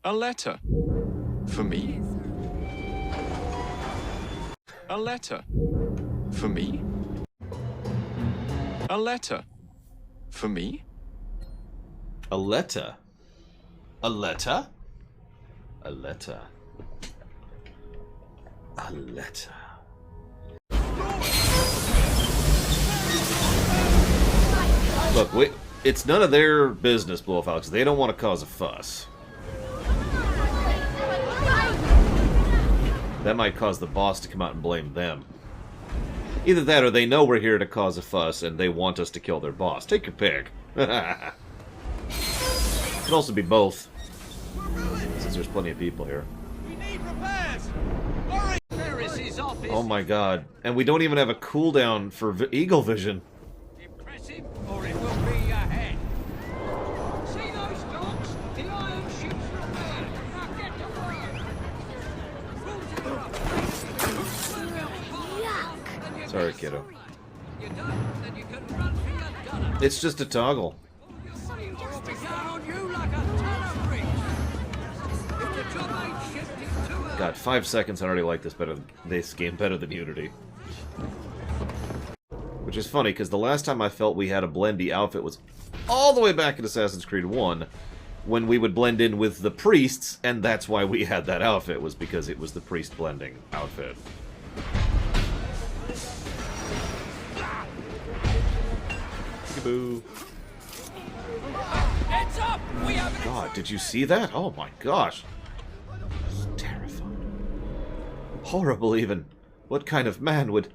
A letter. For me? A letter. For me? A letter. For me? A letter? A letter? A letter. A letter. Look, it's none of their business, Blue Wolf Alex. They don't want to cause a fuss. That might cause the boss to come out and blame them. Either that or they know we're here to cause a fuss and they want us to kill their boss. Take your pick. Could also be both, since there's plenty of people here. We need repairs. Oh my god. And we don't even have a cooldown for Eagle Vision. Impress him, or it will be your head. See those docks? The iron ships repaired. Now get to work. Sorry, kiddo. You're done, then you can run for your gunner. It's just a toggle. Or I'll be down on you like a ton of bricks. If the job ain't shifted to her. God, 5 seconds. I already like this game better than Unity. Which is funny, because the last time I felt we had a blendy outfit was all the way back in Assassin's Creed 1, when we would blend in with the priests, and that's why we had that outfit, was because it was the priest blending outfit. Peekaboo. Heads up! We have an God, did you see that? Oh my gosh. It's terrifying. Horrible, even. What kind of man would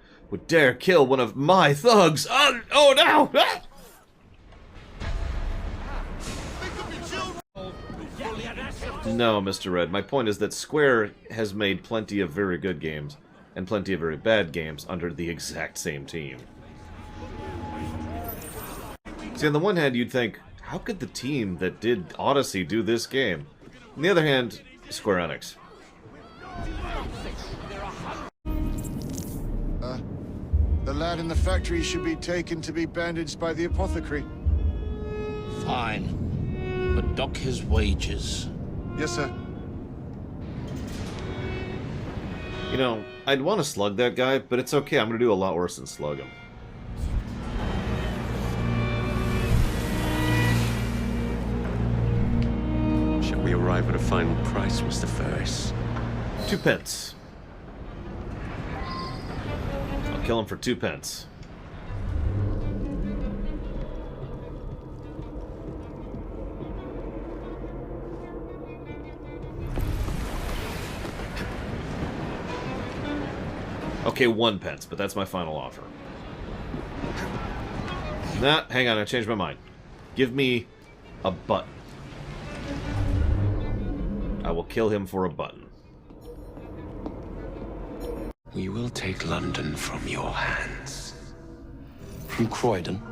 dare kill one of my thugs? Oh no! Ah! No, Mr. Red. My point is that Square has made plenty of very good games and plenty of very bad games under the exact same team. See, on the one hand, you'd think, how could the team that did Odyssey do this game? On the other hand, Square Enix. The lad in the factory should be taken to be bandaged by the apothecary. Fine. But dock his wages. Yes, sir. You know, I'd want to slug that guy, but it's okay. I'm going to do a lot worse than slug him. Shall we arrive at a final price, Mr. Ferris? 2 pence. I'll kill him for 2 pence. Okay, 1 pence, but that's my final offer. Nah, hang on, I changed my mind. Give me a button. I will kill him for a button. We will take London from your hands. From Croydon?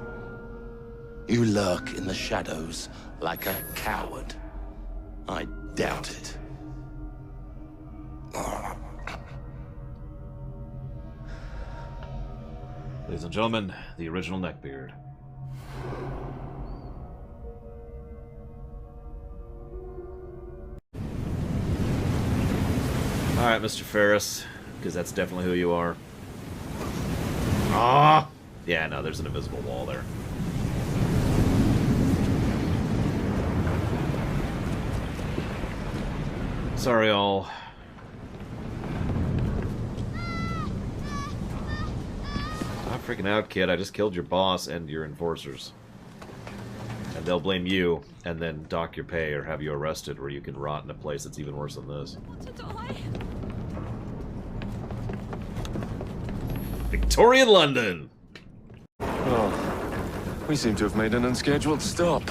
You lurk in the shadows like a coward. I doubt it. Ladies and gentlemen, the original neckbeard. Alright, Mr. Ferris, because that's definitely who you are. Ah! Yeah, no, there's an invisible wall there. Sorry, all. Stop freaking out, kid. I just killed your boss and your enforcers. And they'll blame you, and then dock your pay or have you arrested, or you can rot in a place that's even worse than this. Victorian London! Oh, we seem to have made an unscheduled stop.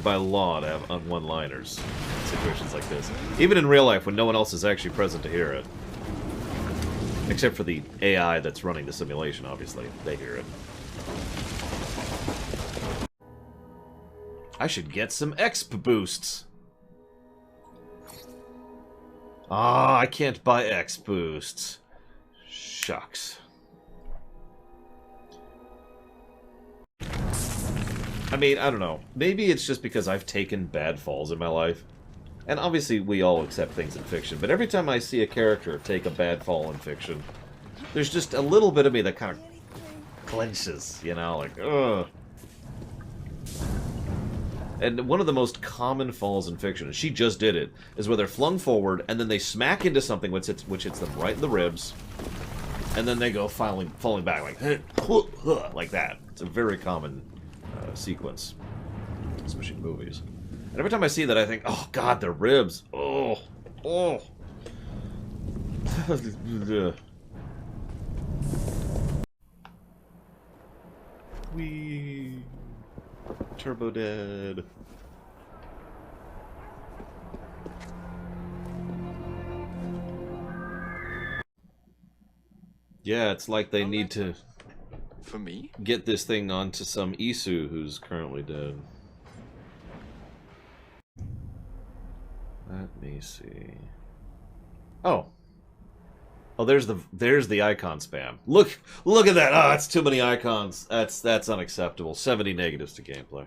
By law to have one-liners in situations like this. Even in real life when no one else is actually present to hear it. Except for the AI that's running the simulation, obviously. They hear it. I should get some exp boosts. Ah, I can't buy exp boosts. Shucks. I mean, I don't know. Maybe it's just because I've taken bad falls in my life. And obviously we all accept things in fiction, but every time I see a character take a bad fall in fiction, there's just a little bit of me that kind of clenches, you know, like, ugh. And one of the most common falls in fiction, and she just did it, is where they're flung forward, and then they smack into something which hits them right in the ribs, and then they go falling back, like that. It's a very common sequence, especially in movies. And every time I see that, I think, oh god, their ribs. Oh. Wee. Turbo dead. Yeah, it's like they need to For me? get this thing onto some Isu who's currently dead. Let me see. Oh, there's the icon spam. Look at that. Oh, that's too many icons. That's unacceptable. 70 negatives to gameplay.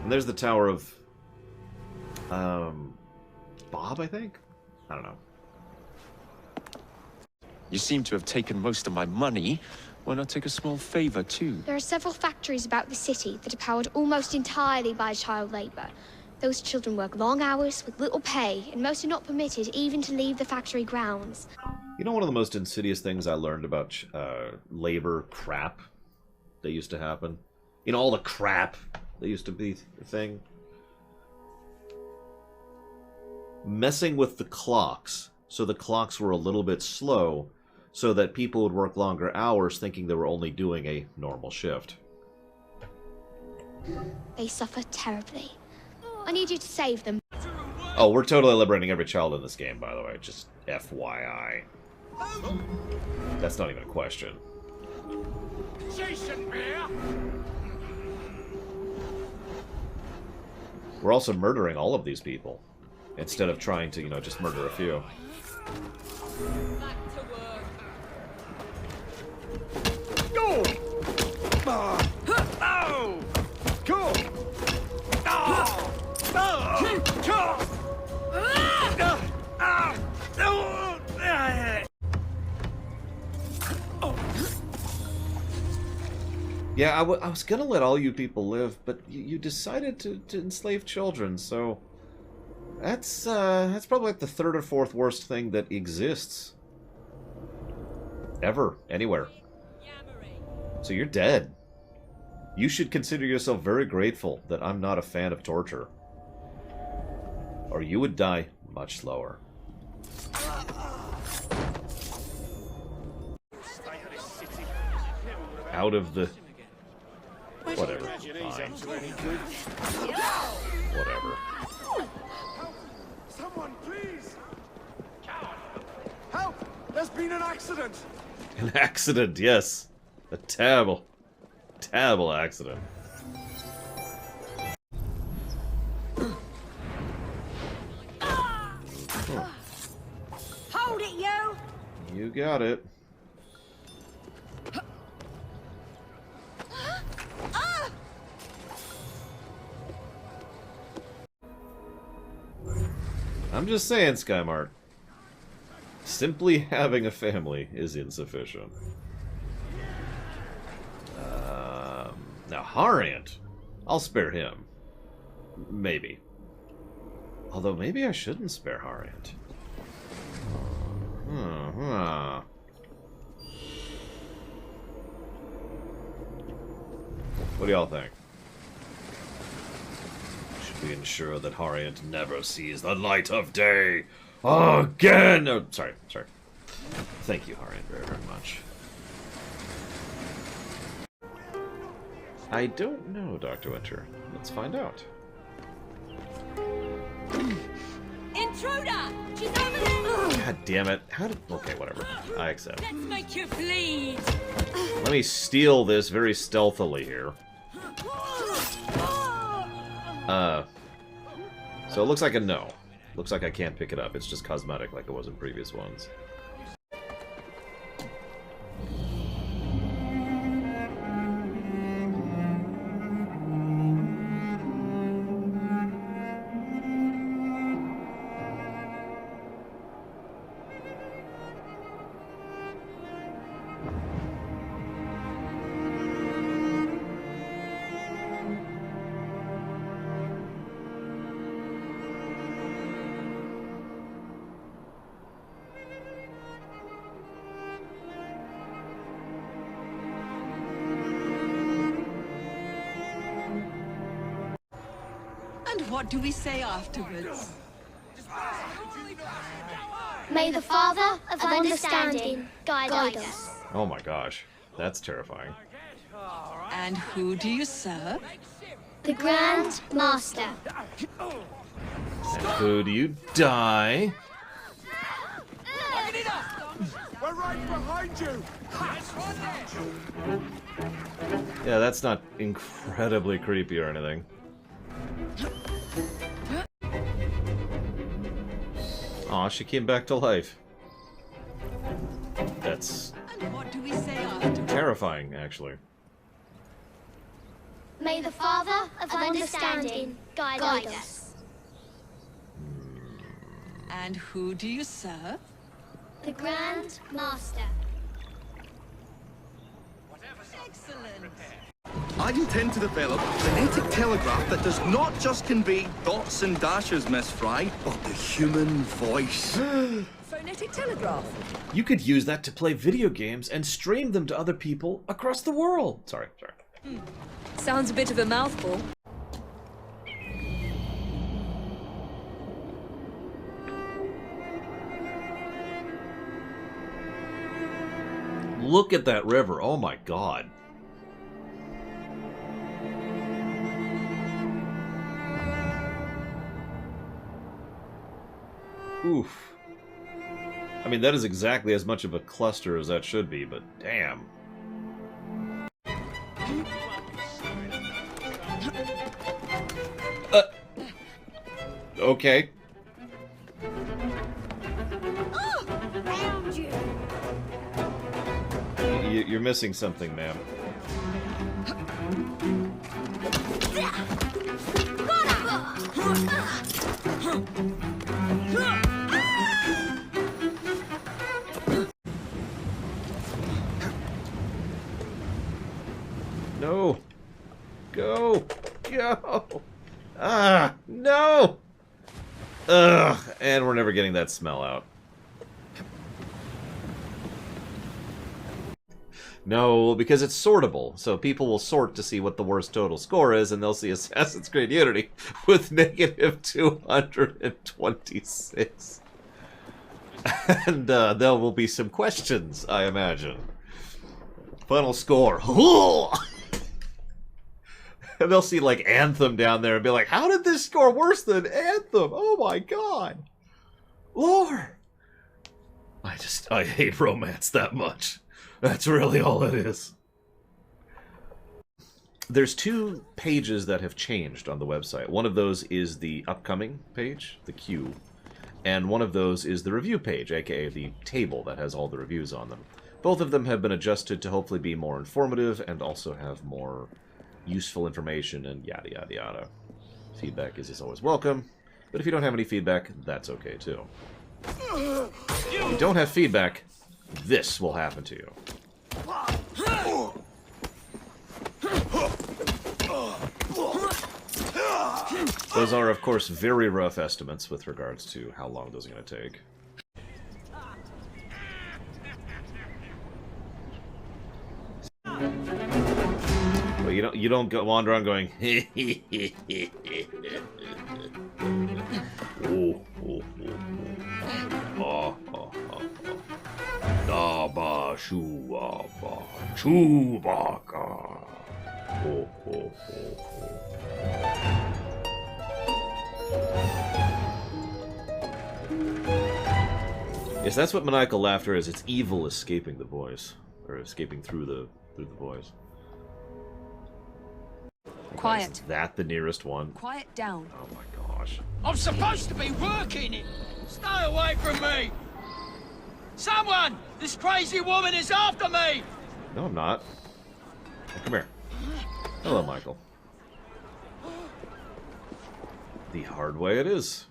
And there's the Tower of Bob, I think? I don't know. You seem to have taken most of my money. Why not take a small favor, too? There are several factories about the city that are powered almost entirely by child labor. Those children work long hours with little pay, and most are not permitted even to leave the factory grounds. You know, one of the most insidious things I learned about labor crap that used to happen? You know, all the crap that used to be a thing? Messing with the clocks, so the clocks were a little bit slow, so that people would work longer hours thinking they were only doing a normal shift. They suffer terribly. I need you to save them. Oh, we're totally liberating every child in this game, by the way. Just FYI. That's not even a question. Jason Bear! We're also murdering all of these people, instead of trying to, you know, just murder a few. Back to work. Go! Oh! Go! Yeah, I was gonna let all you people live, but you decided to enslave children, so that's probably like the third or fourth worst thing that exists ever, anywhere. So you're dead. You should consider yourself very grateful that I'm not a fan of torture, or you would die much slower. Out of the... Whatever. Fine. Whatever. Someone, please! Help! There's been an accident! An accident, yes. A terrible, terrible accident. Hold it, you! You got it. I'm just saying, Skymart. Simply having a family is insufficient. Now, Harriant, I'll spare him. Maybe. Although, maybe I shouldn't spare Harriant. What do y'all think? Should we ensure that Harriant never sees the light of day again? Oh, sorry. Thank you, Harriant, very, very much. I don't know, Dr. Winter. Let's find out. Intruder! She's over there! God damn it. How did... Okay, whatever. I accept. Let's make you bleed. Let me steal this very stealthily here. So it looks like a no. Looks like I can't pick it up. It's just cosmetic like it was in previous ones. And what do we say afterwards? May the Father of Understanding guide us. Oh my gosh. That's terrifying. And who do you serve? The Grand Master. And who do you die? We're right behind you! Yeah, that's not incredibly creepy or anything. Aw, she came back to life. That's And what do we say afterwards? terrifying, actually. May the Father of Understanding guide us. And who do you serve? The Grand Master. Excellent. I intend to develop a phonetic telegraph that does not just convey dots and dashes, Miss Fry, but the human voice. Phonetic telegraph. You could use that to play video games and stream them to other people across the world. Sorry. Sounds a bit of a mouthful. Look at that river. Oh my god. Oof. I mean, that is exactly as much of a cluster as that should be, but damn. Okay. You're missing something, ma'am. No. Go. Go. Ah, no. Ugh, and we're never getting that smell out. No, because it's sortable, so people will sort to see what the worst total score is, and they'll see Assassin's Creed Unity with negative 226. And there will be some questions, I imagine. Final score. And they'll see, like, Anthem down there and be like, how did this score worse than Anthem? Oh my god. Lord. I hate romance that much. That's really all it is. There's two pages that have changed on the website. One of those is the upcoming page, the queue, and one of those is the review page, aka the table that has all the reviews on them. Both of them have been adjusted to hopefully be more informative and also have more useful information and yada yada yada. Feedback is always welcome, but if you don't have any feedback, that's okay too. If you don't have feedback, this will happen to you. Those are, of course, very rough estimates with regards to how long those are going to take. But you don't go wander on going. Oh, oh, oh, oh. Daba Shuaba Chewbacca. Oh, oh, oh, oh. Yes, that's what maniacal laughter is. It's evil escaping the voice. Or escaping through the voice. Quiet. Is that the nearest one? Quiet down. Oh my gosh. I'm supposed to be working. Stay away from me. Someone! This crazy woman is after me! No, I'm not. Oh, come here. Hello, Michael. The hard way it is.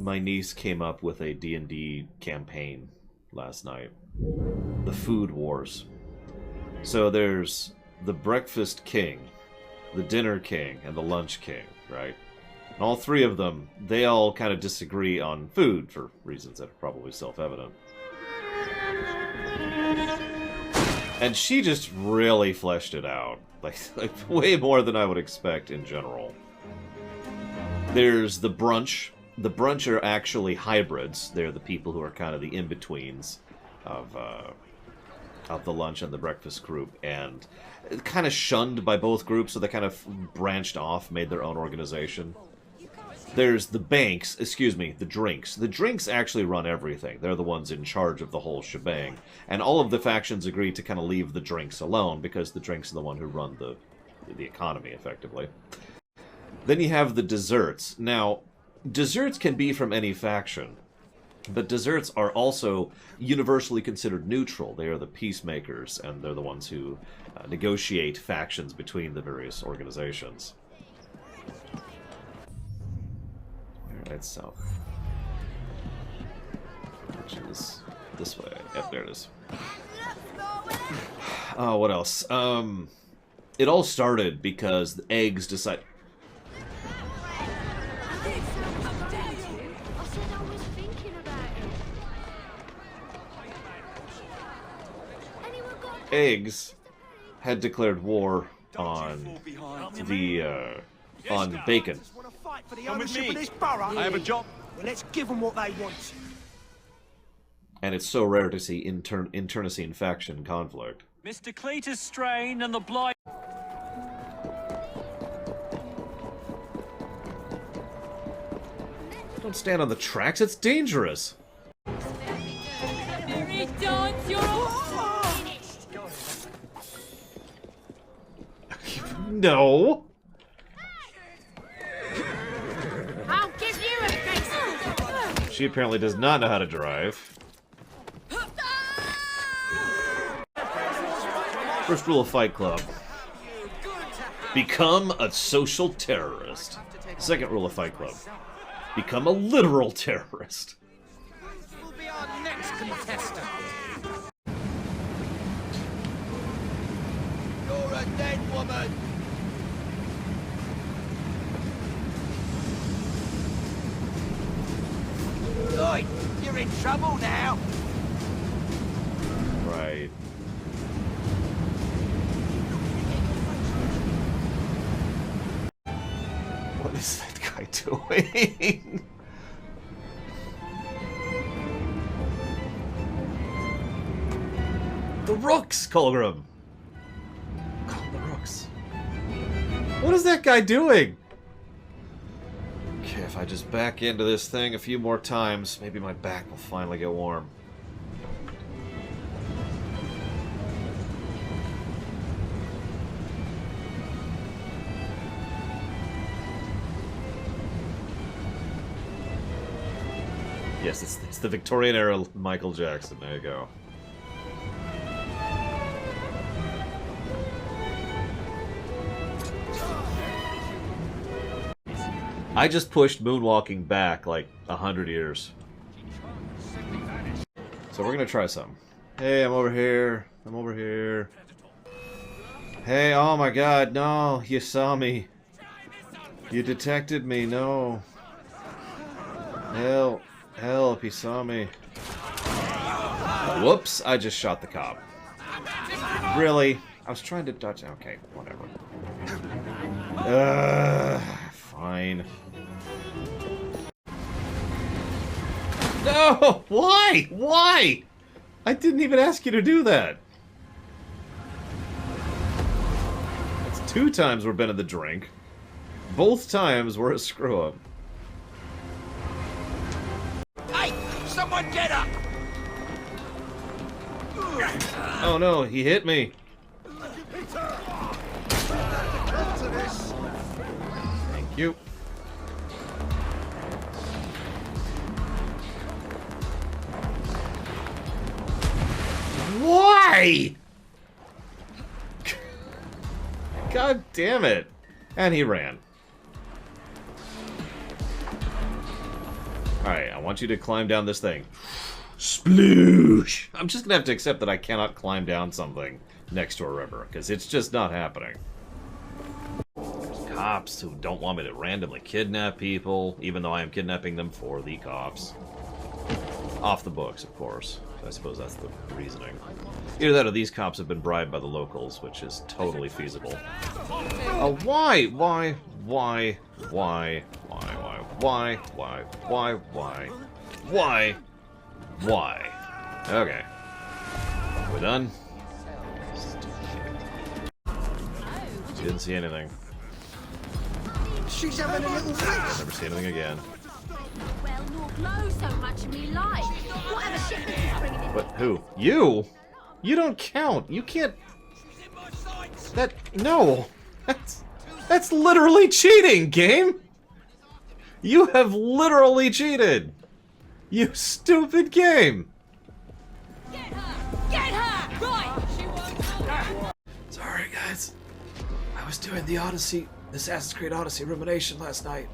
My niece came up with a D&D campaign last night. The Food Wars. So there's the Breakfast King, the Dinner King, and the Lunch King, right? And all three of them, they all kind of disagree on food for reasons that are probably self-evident. And she just really fleshed it out. Like way more than I would expect in general. There's the Brunch. The Brunch are actually hybrids. They're the people who are kind of the in-betweens of the lunch and the breakfast group, and kind of shunned by both groups, so they kind of branched off, made their own organization. There's the banks, excuse me, the drinks. The drinks actually run everything. They're the ones in charge of the whole shebang. And all of the factions agree to kind of leave the drinks alone, because the drinks are the one who run the economy, effectively. Then you have the desserts. Now, desserts can be from any faction, but desserts are also universally considered neutral. They are the peacemakers, and they're the ones who negotiate factions between the various organizations. Alright, south. Which is this way. Yep, there it is. Oh, what else? It all started because the eggs decided... Eggs had declared war on bacon. Come with me. I have a job. Well, let's give them what they want. And it's so rare to see internecine faction conflict. Mr. Cletus Strain and the Blight. Don't stand on the tracks, it's dangerous. No. I'll give you a face. She apparently does not know how to drive. First rule of Fight Club. Become a social terrorist. Second rule of Fight Club. Become a literal terrorist. Will be our next contestant. You're a dead woman. Lloyd, you're in trouble now. Right. What is that guy doing? The Rooks, Colgrim! Call the Rooks. What is that guy doing? Okay, if I just back into this thing a few more times, maybe my back will finally get warm. Yes, it's the Victorian era Michael Jackson. There you go. I just pushed moonwalking back like 100 years. So we're gonna try something. Hey, I'm over here. I'm over here. Hey, oh my god, no, you saw me. You detected me, no. Help, help, he saw me. Whoops, I just shot the cop. Really? I was trying to dodge. Okay, whatever. Fine. No! Why? Why? I didn't even ask you to do that. It's 2 times we've been in the drink. Both times we're a screw-up. Everyone get up! Oh no, he hit me. Thank you. Why? God damn it. And he ran. Alright, I want you to climb down this thing. Sploosh! I'm just gonna have to accept that I cannot climb down something next to a river, because it's just not happening. There's cops who don't want me to randomly kidnap people, even though I am kidnapping them for the cops. Off the books, of course. I suppose that's the reasoning. Either that or these cops have been bribed by the locals, which is totally feasible. Oh, why? Why? Why? Why? Why? Why? Why? Why? Why? Why? Why? Okay. We're done? Didn't see anything. She's having a little race. Never see anything again. Well, nor blow so much in me life. Whatever shipment is bringing in. But who? You? You don't count. You can't. That no. That's literally cheating, game. You have literally cheated. You stupid game. Get her! Get her! Right! Sorry, guys. I was doing the Odyssey, Assassin's Creed Odyssey rumination last night.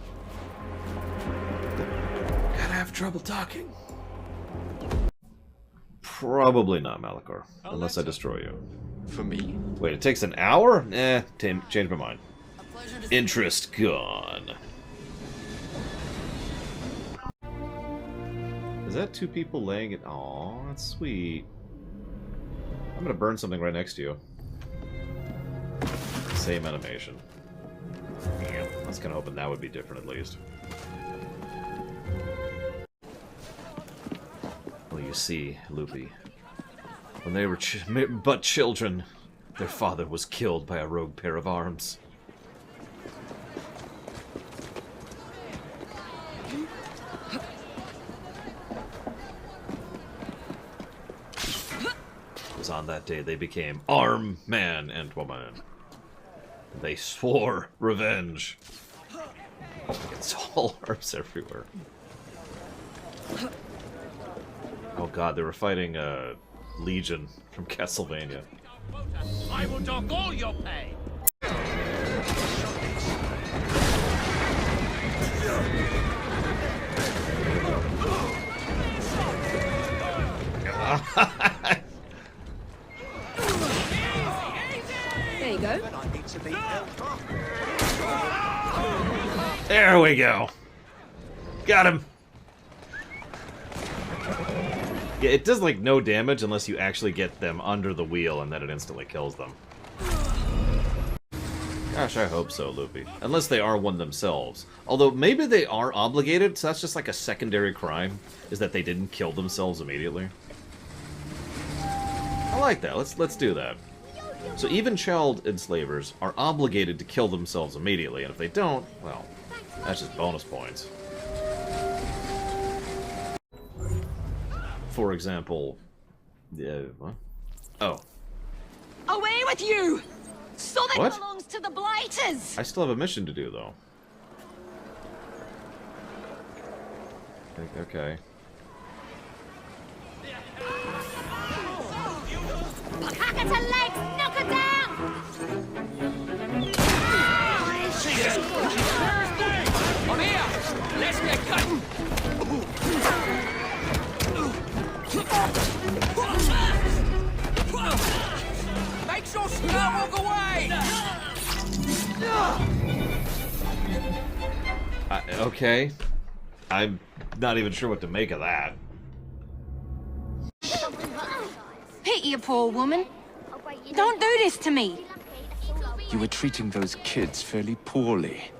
Gotta have trouble talking. Probably not, Malachor. Unless I destroy you. For me? Wait, it takes an hour? Eh, change my mind. Interest gone. Is that two people laying it? Aw, that's sweet. I'm gonna burn something right next to you. Same animation. Yeah, I was kinda hoping that would be different at least. Well, you see, Lupi, when they were but children, their father was killed by a rogue pair of arms. It was on that day they became arm man and woman. They swore revenge. It's all arms everywhere. Oh god, they were fighting Legion from Castlevania. I will dock all your pay. There you go. There we go. Got him. Yeah, it does like no damage unless you actually get them under the wheel and then it instantly kills them. Gosh, I hope so, Lupi. Unless they are one themselves. Although, maybe they are obligated, so that's just like a secondary crime, is that they didn't kill themselves immediately. I like that. Let's do that. So even child enslavers are obligated to kill themselves immediately, and if they don't, well, that's just bonus points. For example, what? Oh. Away with you! Something What? belongs to the blighters! I still have a mission to do, though. Okay. Hack at her legs! Knock her down! I'm here! Let's get cutting! Make sure she don't walk away! Okay. I'm not even sure what to make of that. Pity a poor woman. Don't do this to me. You were treating those kids fairly poorly.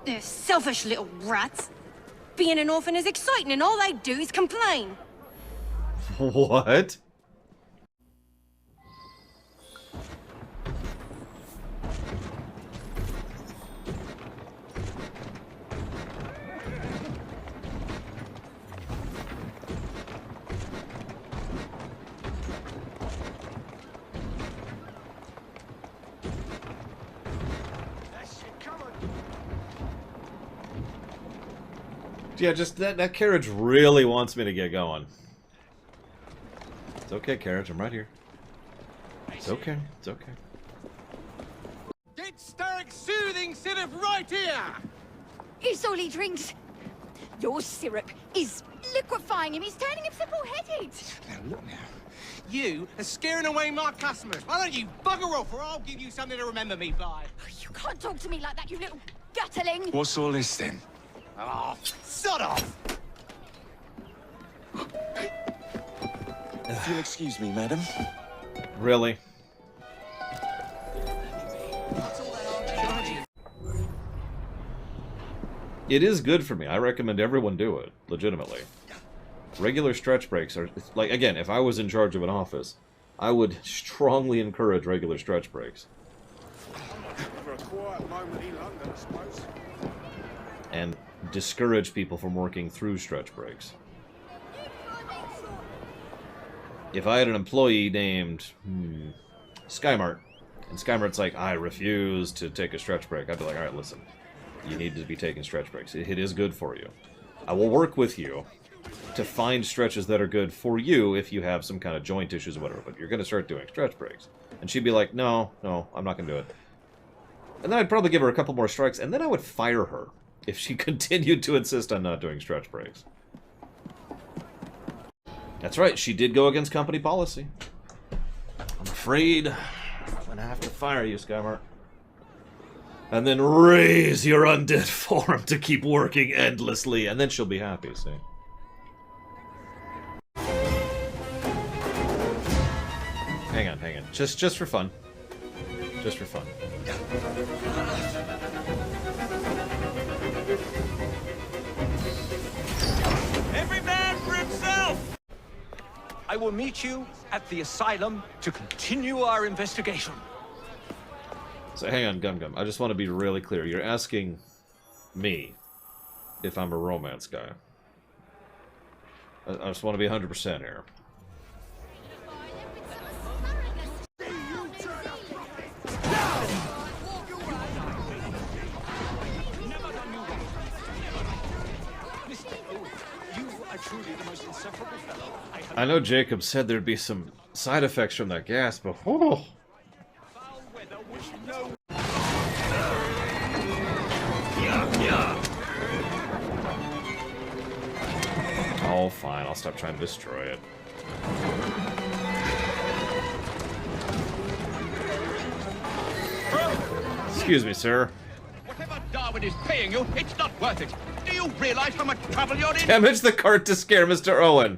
They're selfish little rats. Being an orphan is exciting and all they do is complain. What? Yeah, just that carriage really wants me to get going. It's okay, carriage. I'm right here. It's okay. It's okay. Get Starrick soothing syrup right here! It's all he drinks. Your syrup is liquefying him. He's turning him simple-headed. Now, look now. You are scaring away my customers. Why don't you bugger off, or I'll give you something to remember me by. You can't talk to me like that, you little gutterling. What's all this then? Oh, sod off! If you'll excuse me, madam. Really? It is good for me. I recommend everyone do it, legitimately. Regular stretch breaks are, like, again, if I was in charge of an office, I would strongly encourage regular stretch breaks. For a quiet moment in London, I suppose. And discourage people from working through stretch breaks. If I had an employee named Skymart, and Skymart's like, I refuse to take a stretch break, I'd be like, alright, listen, you need to be taking stretch breaks. It is good for you. I will work with you to find stretches that are good for you if you have some kind of joint issues or whatever, but you're going to start doing stretch breaks. And she'd be like, no, I'm not going to do it. And then I'd probably give her a couple more strikes, and then I would fire her if she continued to insist on not doing stretch breaks. That's right, she did go against company policy. I'm afraid I'm going to have to fire you, Skymart. And then raise your undead form to keep working endlessly, and then she'll be happy, see? Hang on. Just for fun. Just for fun. Every man for himself! I will meet you at the asylum to continue our investigation. So hang on, Gum. I just want to be really clear. You're asking me if I'm a romance guy. I just want to be 100% here. I know Jacob said there'd be some side effects from that gas, but whoa. Oh, fine. I'll stop trying to destroy it. Excuse me, sir. Whatever Darwin is paying you, it's not worth it. Do you realize how much trouble you're in? Damage the cart to scare Mr. Owen.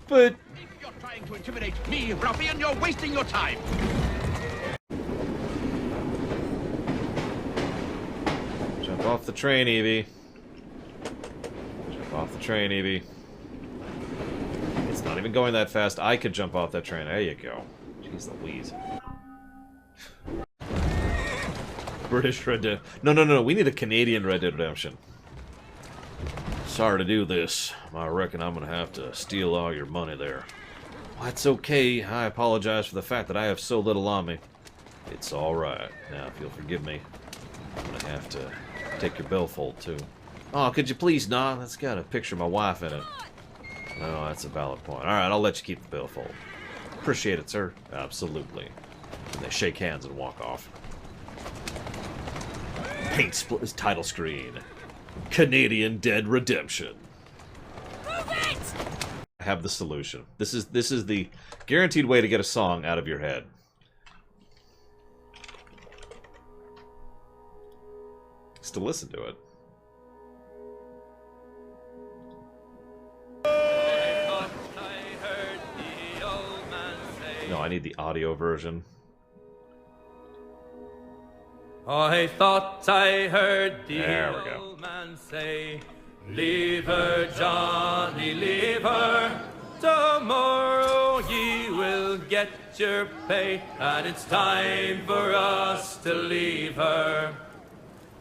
But... If you're trying to intimidate me, ruffian, you're wasting your time. Jump off the train, Evie. Jump off the train, Evie. It's not even going that fast. I could jump off that train. There you go. Jeez Louise. British Red Dead. No. We need a Canadian Red Dead Redemption. Sorry to do this. I reckon I'm gonna have to steal all your money there. Well, that's okay. I apologize for the fact that I have so little on me. It's alright. Now, if you'll forgive me, I'm gonna have to take your billfold, too. Oh, could you please not? That's got a picture of my wife in it. No, that's a valid point. Alright, I'll let you keep the billfold. Appreciate it, sir. Absolutely. And they shake hands and walk off. Paint split title screen. Canadian Dead Redemption. Move it! I have the solution. This is the guaranteed way to get a song out of your head. Just to listen to it. No, I need the audio version. I thought I heard There we the go. old man say, leave her, Johnny, leave her. Tomorrow ye will get your pay, and it's time for us to leave her.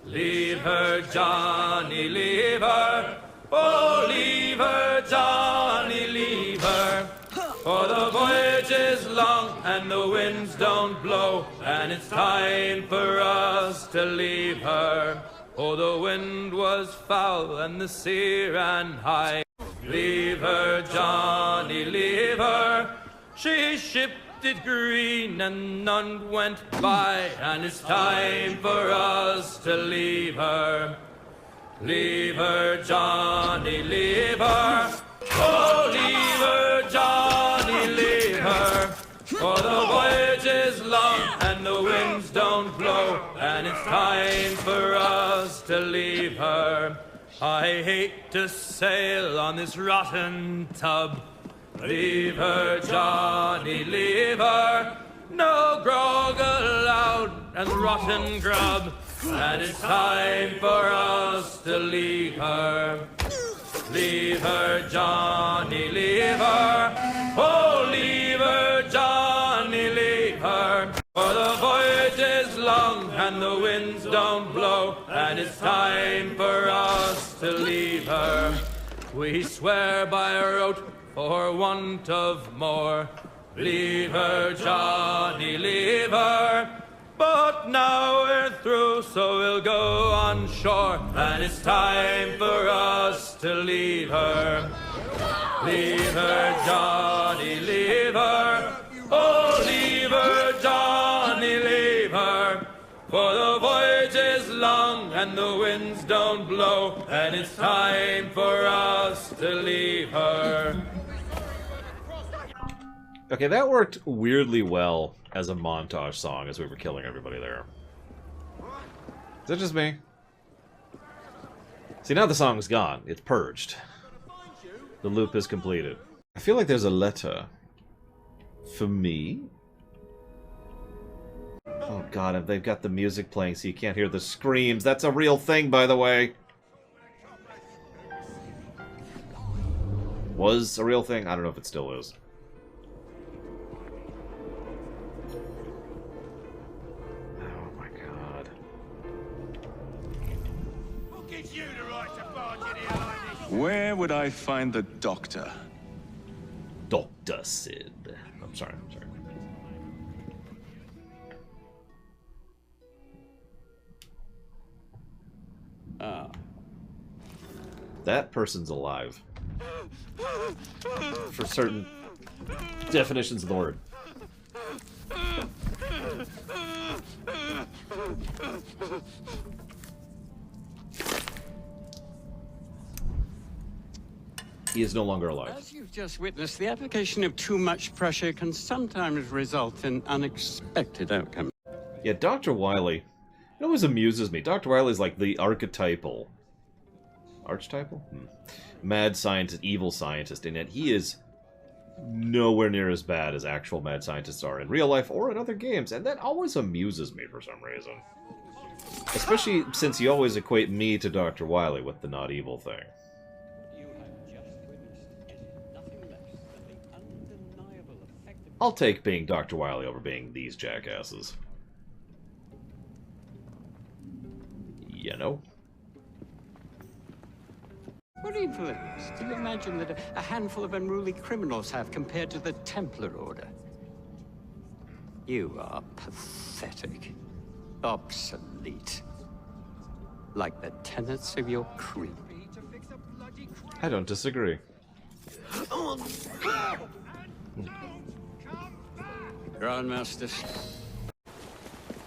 Leave her, Johnny, leave her. Oh, leave her, Johnny, leave her. For the voyage is long and the winds don't blow, and it's time for us to leave her. Oh, the wind was foul and the sea ran high. Leave her, Johnny, leave her. She shipped it green and none went by, and it's time for us to leave her. Leave her, Johnny, leave her. Oh, leave her, Johnny, leave her. For the voyage is long and the winds don't blow, and it's time for us to leave her. I hate to sail on this rotten tub. Leave her, Johnny, leave her. No grog allowed and rotten grub, and it's time for us to leave her. Leave her, Johnny, leave her. Oh, leave her, Johnny, leave her. For the voyage is long and the winds don't blow, and it's time for us to leave her. We swear by our oath for want of more. Leave her, Johnny, leave her. But now we're through, so we'll go on shore, and it's time for us to leave her. Leave her, Johnny, leave her. Oh, leave her, Johnny, leave her. For the voyage is long and the winds don't blow, and it's time for us to leave her. Okay, that worked weirdly well as a montage song as we were killing everybody there. Is that just me? See, now the song's gone. It's purged. The loop is completed. I feel like there's a letter. For me? Oh god, they've got the music playing so you can't hear the screams. That's a real thing, by the way. Was a real thing? I don't know if it still is. Where would I find the doctor? Dr. Sid. I'm sorry. That person's alive. For certain definitions of the word. He is no longer alive. As you've just witnessed, the application of too much pressure can sometimes result in unexpected outcomes. Yeah, Dr. Wily, it always amuses me. Dr. Wily's like the archetypal... Archetypal? Mad scientist, evil scientist, and yet he is nowhere near as bad as actual mad scientists are in real life or in other games, and that always amuses me for some reason. Especially since you always equate me to Dr. Wily with the not evil thing. I'll take being Dr. Wily over being these jackasses. You know? What influence do you imagine that a handful of unruly criminals have compared to the Templar Order? You are pathetic. Obsolete. Like the tenets of your creed. I don't disagree. Grandmaster.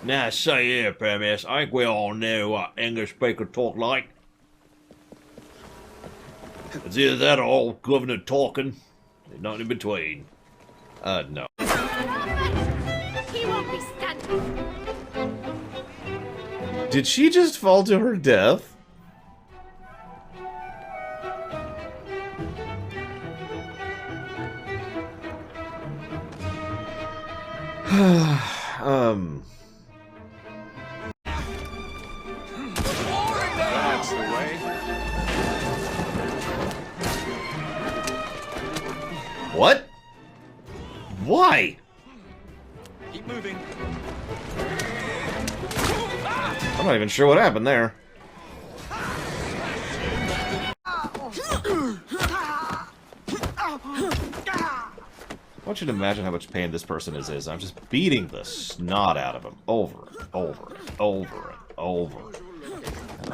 Now, say here, Premiers, I think we all know what English people talk like. It's either that or all governor talking, and nothing in between. No. He won't be standing. Did she just fall to her death? That's the way. What? Why? Keep moving. I'm not even sure what happened there. I want you to imagine how much pain this person is. I'm just beating the snot out of him over and over and over and over. And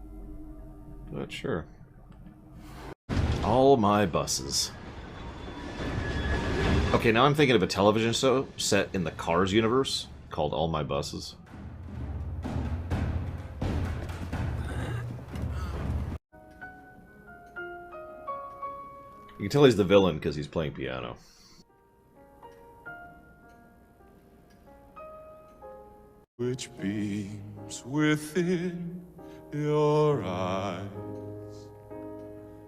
but sure. All my buses. Okay, now I'm thinking of a television show set in the Cars universe called All My Buses. You can tell he's the villain because he's playing piano. Which beams within your eyes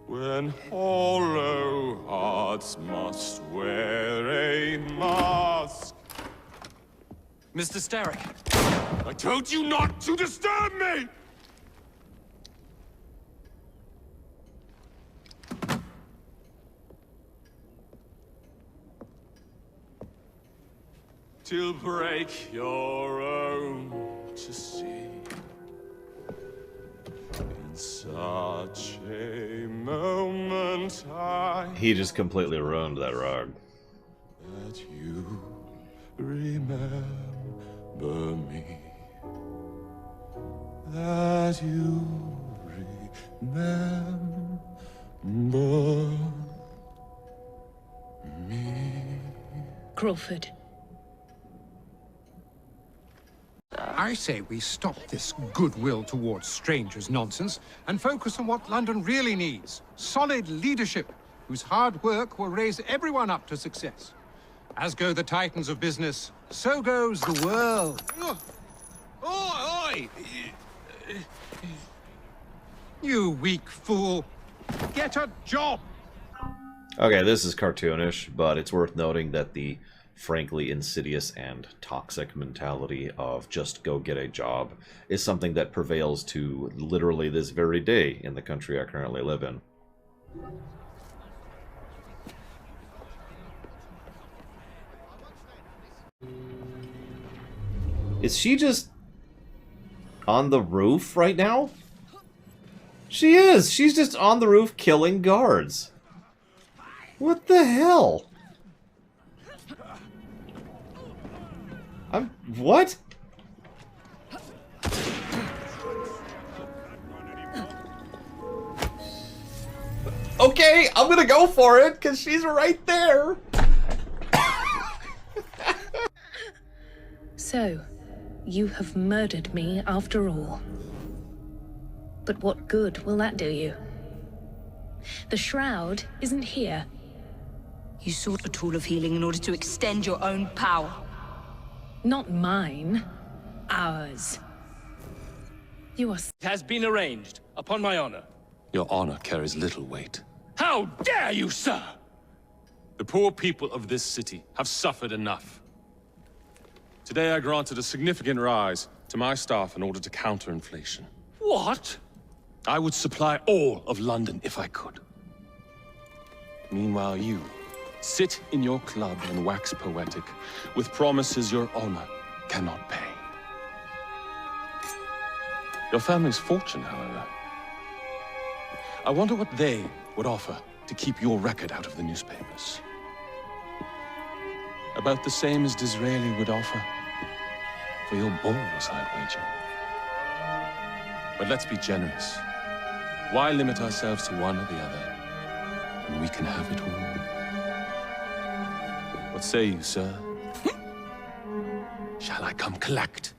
when hollow hearts must wear a mask. Mr. Starrick. I told you not to disturb me! Till break your own to see. In such a moment He just completely ruined that rug. that you remember me. That you remember me. Crawford. I say we stop this goodwill towards strangers nonsense and focus on what London really needs. Solid leadership, whose hard work will raise everyone up to success. As go the titans of business, so goes the world. Oi! You weak fool. Get a job! Okay, this is cartoonish, but it's worth noting that the frankly insidious and toxic mentality of just go get a job is something that prevails to literally this very day in the country I currently live in. Is she just on the roof right now? She is! She's just on the roof killing guards. What the hell? What? Okay, I'm gonna go for it, because she's right there! So, you have murdered me after all. But what good will that do you? The Shroud isn't here. You sought a tool of healing in order to extend your own power. Not mine. Ours. You are... It has been arranged, upon my honor. Your honor carries little weight. How dare you, sir! The poor people of this city have suffered enough. Today I granted a significant rise to my staff in order to counter inflation. What? I would supply all of London if I could. Meanwhile, you sit in your club and wax poetic with promises your honor cannot pay. Your family's fortune, however. I wonder what they would offer to keep your record out of the newspapers. About the same as Disraeli would offer for your balls, I'd wager. But let's be generous. Why limit ourselves to one or the other when we can have it all? What say you, sir? Shall I come collect?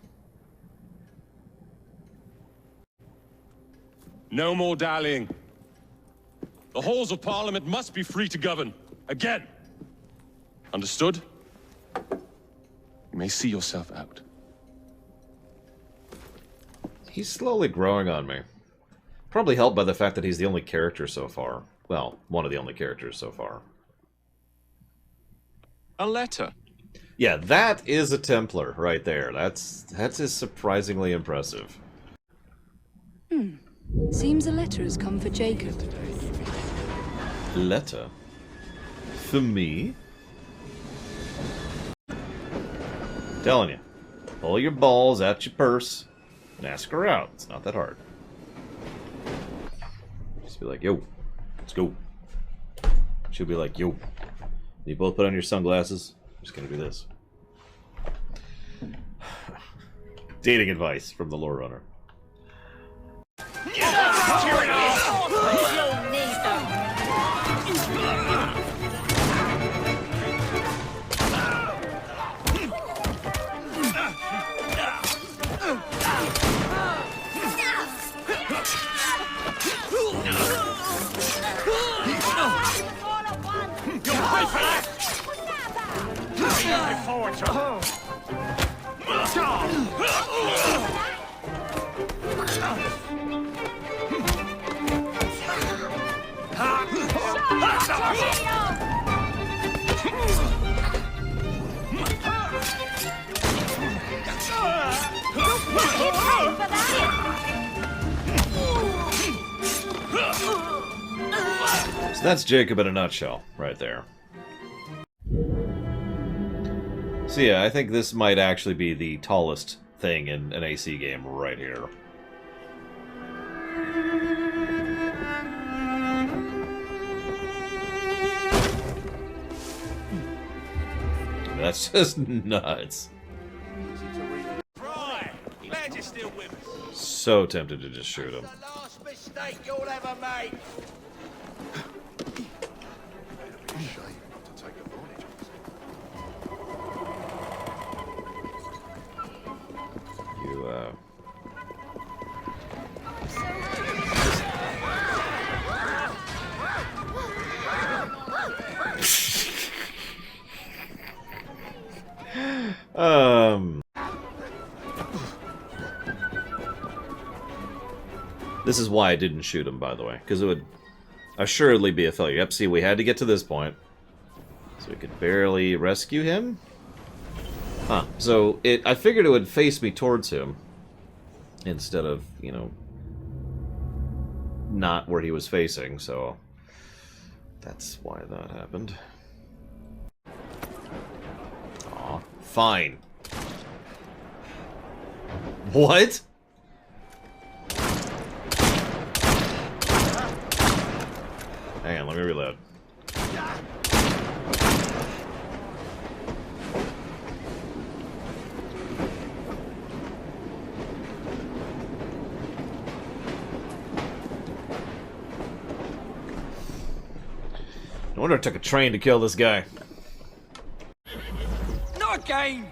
No more dallying. The halls of Parliament must be free to govern. Again. Understood? You may see yourself out. He's slowly growing on me. Probably helped by the fact that he's the only character so far. Well, one of the only characters so far. A letter. Yeah, that is a Templar right there. That's surprisingly impressive. Seems a letter has come for Jacob. Letter? For me? Telling you, pull your balls out your purse and ask her out. It's not that hard. Just be like, yo, let's go. She'll be like, yo, you both put on your sunglasses. I'm just gonna do this. Dating advice from the Lore Runner. Cheer it up! So that's Jacob in a nutshell, right there. So yeah, I think this might actually be the tallest thing in an AC game right here. That's just nuts. Glad you're still with us. So tempted to just shoot him. Last mistake you'll ever make. You, This is why I didn't shoot him, by the way, because it would assuredly be a failure. Yep, see, we had to get to this point, so we could barely rescue him. Huh, so I figured it would face me towards him, instead of, you know, not where he was facing, so that's why that happened. Aw, fine. What? Hang on, let me reload. No wonder it took a train to kill this guy. Not again!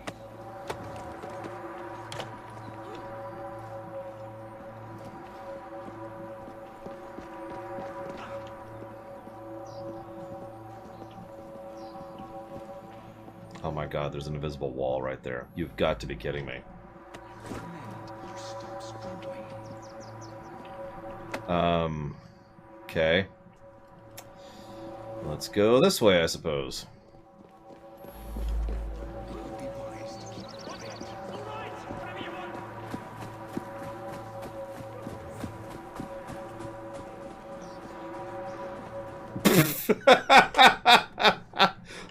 Oh my god, there's an invisible wall right there. You've got to be kidding me. Okay. Let's go this way, I suppose.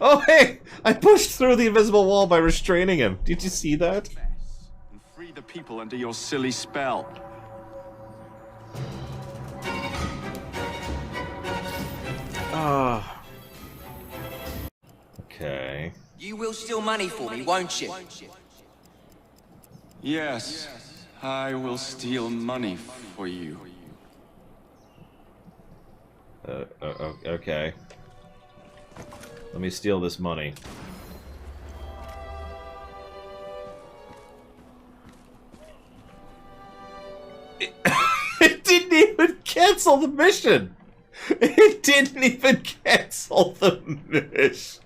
Oh, hey! I pushed through the invisible wall by restraining him. Did you see that? And free the people under your silly spell. Ah. Okay. You will steal money for me, won't you? Yes, I will steal money for you. Okay. Let me steal this money. It didn't even cancel the mission! It didn't even cancel the mission!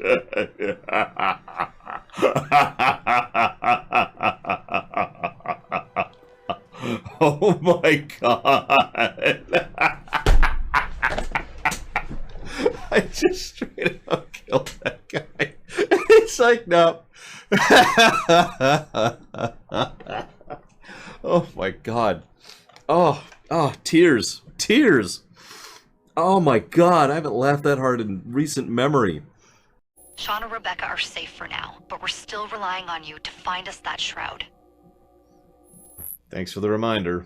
Oh my god! I just straight up killed that guy. It's like, no. Oh my god. Oh, tears. Tears. Oh my god, I haven't laughed that hard in recent memory. Sean and Rebecca are safe for now, but we're still relying on you to find us that shroud. Thanks for the reminder.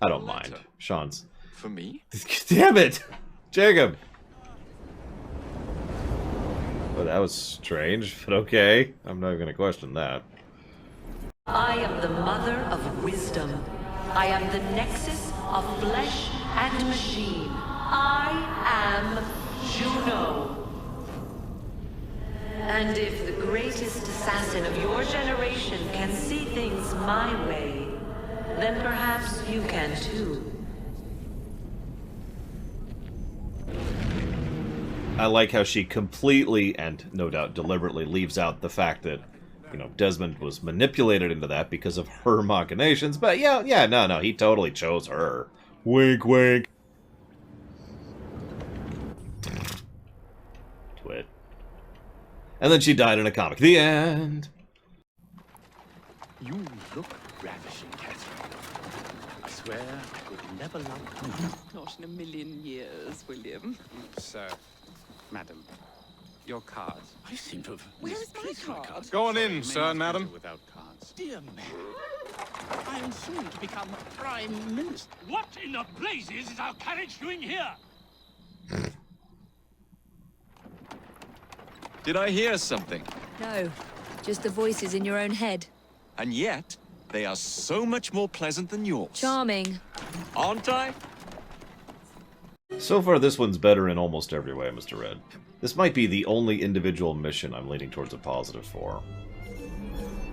I don't mind. Sean's. For me? Damn it! Jacob! Well, that was strange, but okay. I'm not even gonna question that. I am the mother of wisdom. I am the nexus of flesh and machine. I am Juno. And if the greatest assassin of your generation can see things my way, then perhaps you can too. I like how she completely, and no doubt deliberately, leaves out the fact that, you know, Desmond was manipulated into that because of her machinations. But yeah, no, he totally chose her. Wink, wink. Twit. And then she died in a comic. The end. You look ravishing, Catherine. I swear I could never love you. Not in a million years, William. Sir, madam, your cards. I seem to have... Where's my card? Go on in, sir and madam. Without cards. Dear man, I am soon to become Prime Minister. What in the blazes is our carriage doing here? Did I hear something? No, just the voices in your own head. And yet, they are so much more pleasant than yours. Charming. Aren't I? So far, this one's better in almost every way, Mr. Red. This might be the only individual mission I'm leaning towards a positive for.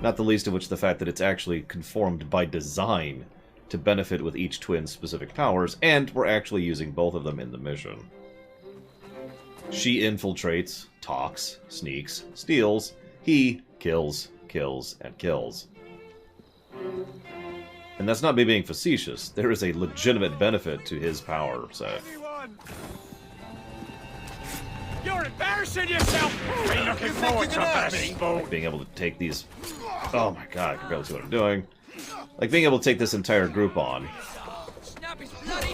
Not the least of which the fact that it's actually conformed by design to benefit with each twin's specific powers, and we're actually using both of them in the mission. She infiltrates, talks, sneaks, steals. He kills, kills, and kills. And that's not me being facetious. There is a legitimate benefit to his power set. You're embarrassing yourself! Are you looking forward to this? Like being able to take these... Oh my god, I can barely see what I'm doing. Like being able to take this entire group on,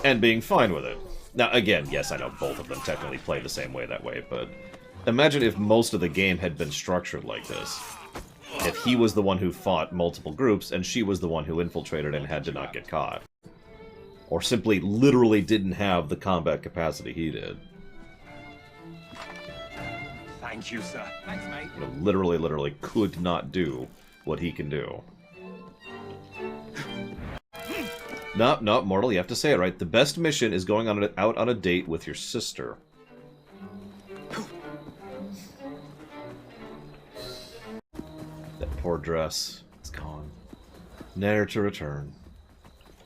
and being fine with it. Now, again, yes, I know both of them technically play the same way that way, but imagine if most of the game had been structured like this. If he was the one who fought multiple groups, and she was the one who infiltrated and had to not get caught. Or simply literally didn't have the combat capacity he did. Thank you, sir. Thanks, mate. You know, literally could not do what he can do. No, Mortal, you have to say it right. The best mission is going out on a date with your sister. That poor dress. It's gone. Ne'er to return.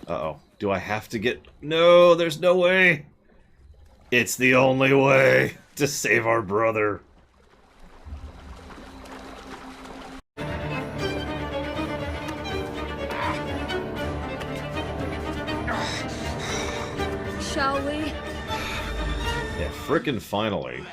Uh-oh. Do I have to get... No, there's no way! It's the only way to save our brother. Shall we? Yeah, frickin' finally.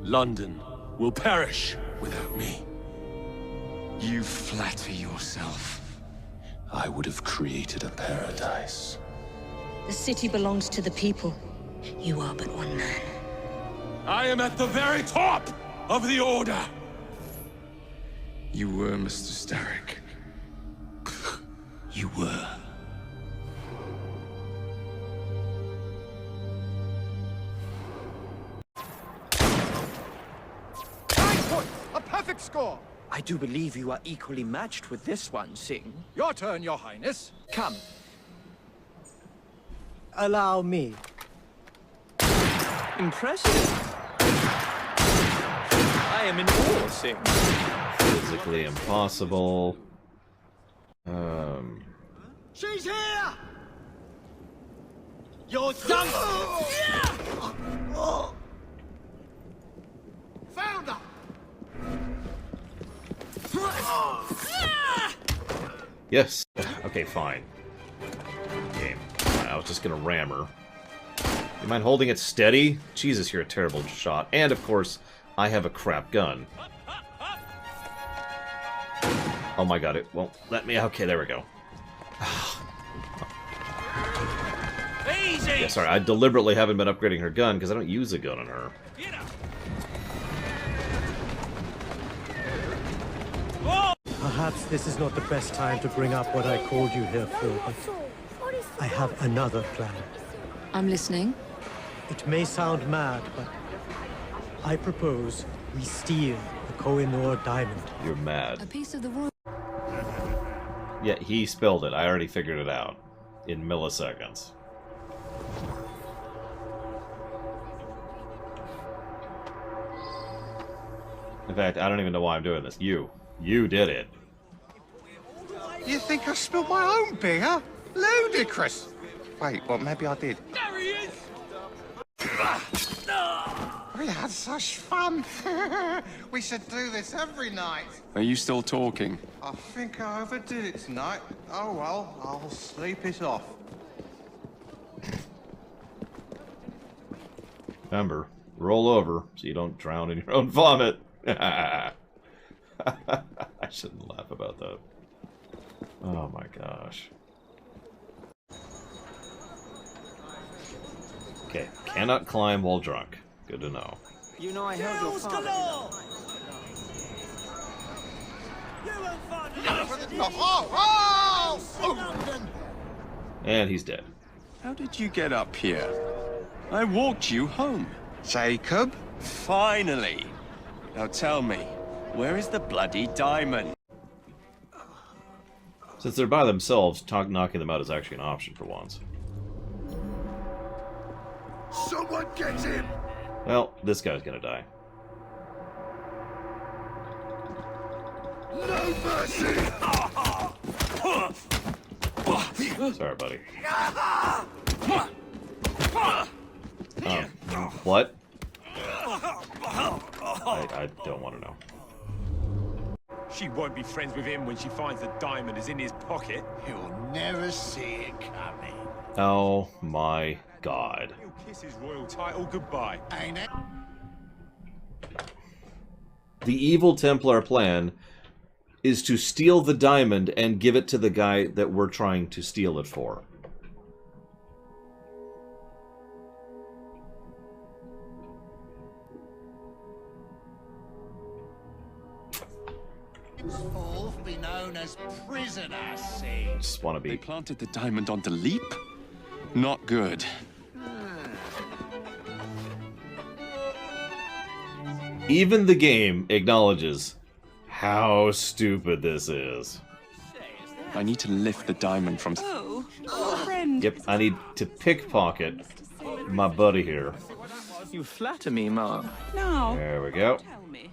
London will perish without me. You flatter yourself. I would have created a paradise. The city belongs to the people. You are but one man. I am at the very top of the Order! You were, Mr. Starrick. You were. A perfect score! I do believe you are equally matched with this one, Singh. Your turn, Your Highness. Come. Allow me. Impressive. I am in awe, Singh. Physically impossible. She's here! You're done! Found her! Yes. Okay, fine. Game. I was just gonna ram her. You mind holding it steady? Jesus, you're a terrible shot. And, of course, I have a crap gun. Oh my god, it won't let me... Okay, there we go. Easy! Yeah, sorry, I deliberately haven't been upgrading her gun because I don't use a gun on her. Perhaps this is not the best time to bring up what I called you here for, but I have another plan. I'm listening. It may sound mad, but I propose we steal the Koh-i-Noor diamond. You're mad. A piece of the royal... Yeah, he spilled it. I already figured it out. In milliseconds. In fact, I don't even know why I'm doing this. You did it. You think I spilled my own beer? Ludicrous! Wait, well, maybe I did. There he is! We had such fun. We should do this every night. Are you still talking? I think I overdid it tonight. Oh well, I'll sleep it off. Remember, roll over so you don't drown in your own vomit. I shouldn't laugh about that. Oh my gosh. Okay, cannot climb while drunk. Good to know. You know I held your father. And he's dead. How did you get up here? I walked you home. Jacob? Finally! Now tell me, where is the bloody diamond? Since they're by themselves, knocking them out is actually an option for once. Someone get him! Well, this guy's gonna die. No mercy! Sorry, buddy. What? I don't want to know. She won't be friends with him when she finds the diamond is in his pocket. He'll never see it coming. Oh my god. He'll kiss his royal title goodbye. Ain't it? The evil Templar plan is to steal the diamond and give it to the guy that we're trying to steal it for. Henceforth be known as Prisoner Sea. Just want to They be. planted the diamond on the leap? Not good. Even the game acknowledges how stupid this is. I need to lift the diamond from... Oh, friend. Yep, I need to pickpocket my buddy here. You flatter me, Ma. Now, There we go. tell me,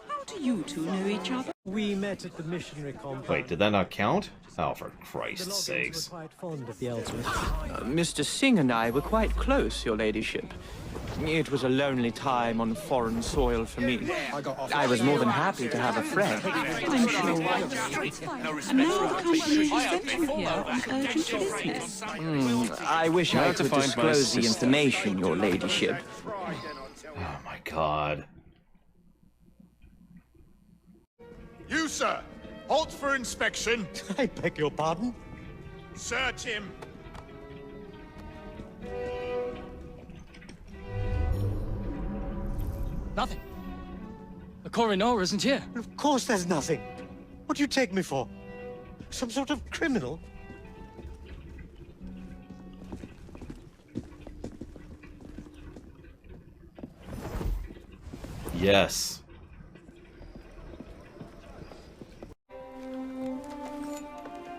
how do you two know each other? We met at the missionary compound. Wait, did that not count? Oh, for The Christ's Loggins sakes. were quite fond of the Ellsworths. Mr. Singh and I were quite close, your ladyship. It was a lonely time on foreign soil for me. I was more than happy to have a friend. I'm sure and now the company has sent you here on urgent business. I wish I Now to could find my disclose the sister. information, your ladyship. Oh my god. You, sir! Halt for inspection! I beg your pardon? Search him! Nothing. The coroner isn't here. Of course there's nothing. What do you take me for? Some sort of criminal? Yes.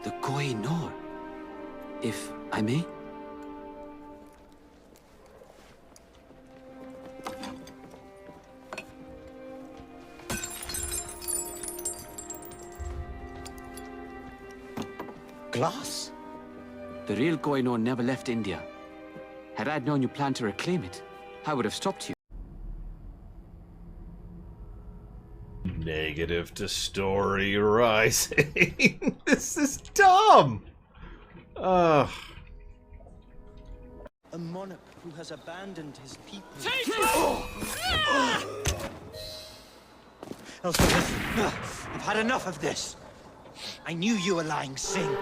The Koh-i-Noor, if I may? Glass? The real Koh-i-Noor never left India. Had I known you planned to reclaim it, I would have stopped you. Negative to story rising. This is dumb. Ugh. A monarch who has abandoned his people. Ellsworth, I've had enough of this. I knew you were lying, Singh.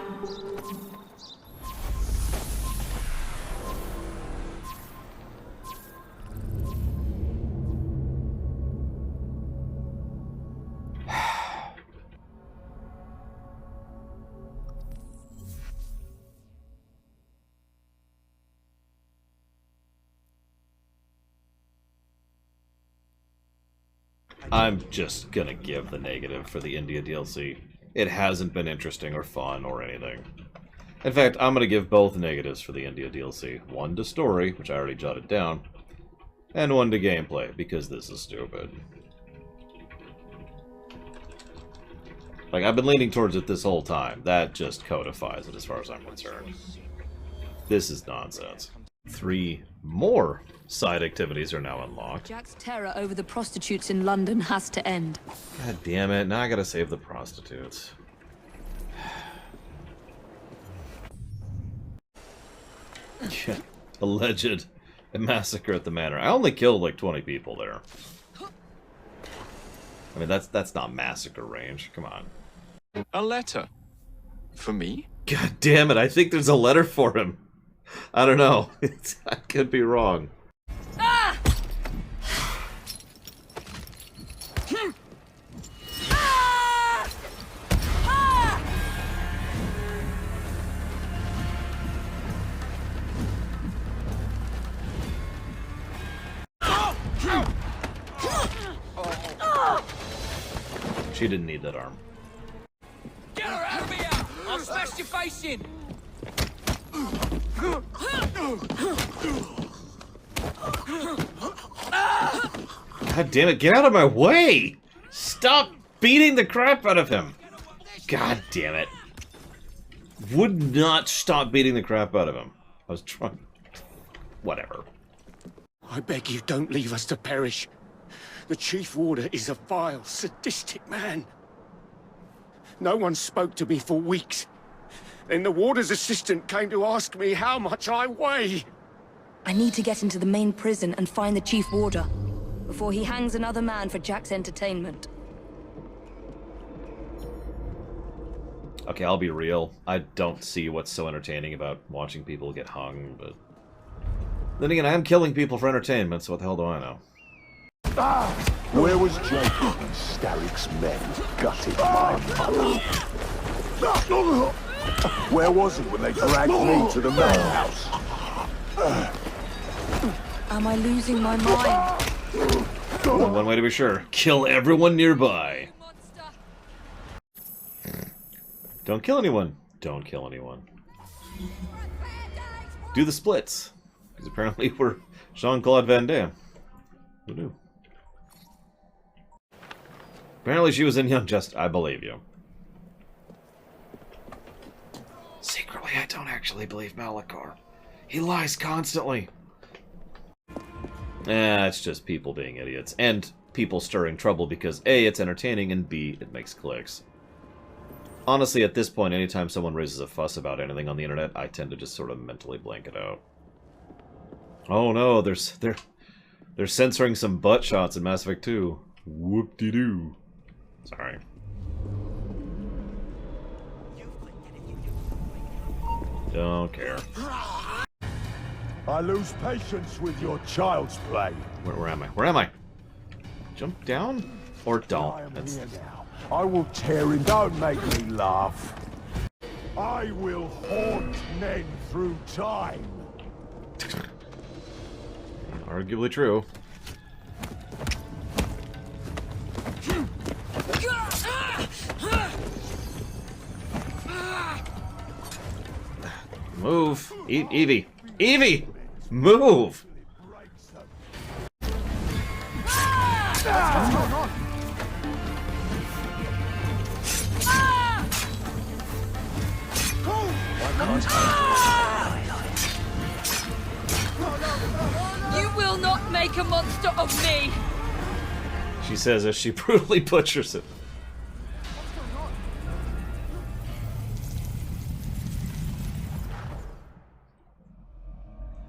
I'm just gonna give the negative for the India DLC. It hasn't been interesting or fun or anything. In fact, I'm gonna give both negatives for the India DLC. One to story, which I already jotted down, and one to gameplay, because this is stupid. Like, I've been leaning towards it this whole time. That just codifies it as far as I'm concerned. This is nonsense. 3 more side activities are now unlocked. Jack's terror over the prostitutes in London has to end. God damn it, now I gotta save the prostitutes. Alleged massacre at the manor. I only killed like 20 people there. I mean, that's not massacre range. Come on. A letter? For me? God damn it, I think there's a letter for him. I don't know. I could be wrong. Ah! She didn't need that arm. Get her out of here! I'll smash your face in! God damn it, get out of my way! Stop beating the crap out of him! God damn it. Would not stop beating the crap out of him. I was trying... Whatever. I beg you, don't leave us to perish. The Chief Warder is a vile, sadistic man. No one spoke to me for weeks. Then the Warder's assistant came to ask me how much I weigh. I need to get into the main prison and find the Chief Warder before he hangs another man for Jack's entertainment. Okay, I'll be real. I don't see what's so entertaining about watching people get hung, but... Then again, I am killing people for entertainment, so what the hell do I know? Where was Jacob when Starrick's men gutted my mother? Where was he when they dragged me to the madhouse? Am I losing my mind? One way to be sure. Kill everyone nearby. Don't kill anyone. Don't kill anyone. Do the splits. Because apparently we're Jean-Claude Van Damme. Who knew? Apparently she was in Young Justice. I believe you. Secretly, I don't actually believe Malachor. He lies constantly. It's just people being idiots. And people stirring trouble because A, it's entertaining, and B, it makes clicks. Honestly, at this point, anytime someone raises a fuss about anything on the internet, I tend to just sort of mentally blank it out. Oh no, they're censoring some butt shots in Mass Effect 2. Whoop-de-doo. Sorry. Don't care. I lose patience with your child's play. Where am I? Where am I? Jump down? Or don't? That's... I will tear him. Don't make me laugh. I will haunt men through time. Arguably true. Move! Evie! Evie! Move! You will not make a monster of me! She says as she brutally butchers it.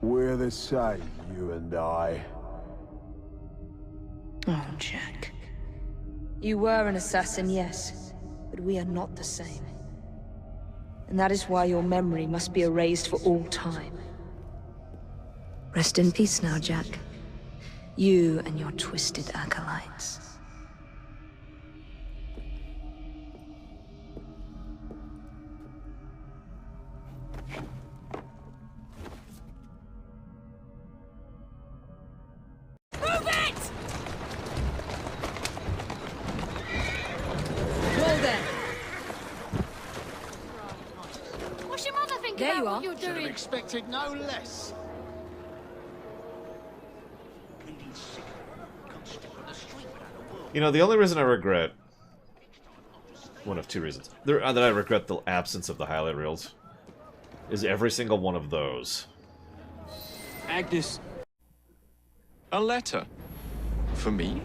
We're the same, you and I. Oh, Jack. You were an assassin, yes, but we are not the same. And that is why your memory must be erased for all time. Rest in peace now, Jack. You and your twisted acolytes. Move it! Whoa there! What's your mother think There about you what are. you're Should have doing? expected no less. You know, the only reason I regret One of two reasons. That I regret the absence of the highlight reels. Is every single one of those. Agnes. A letter? For me?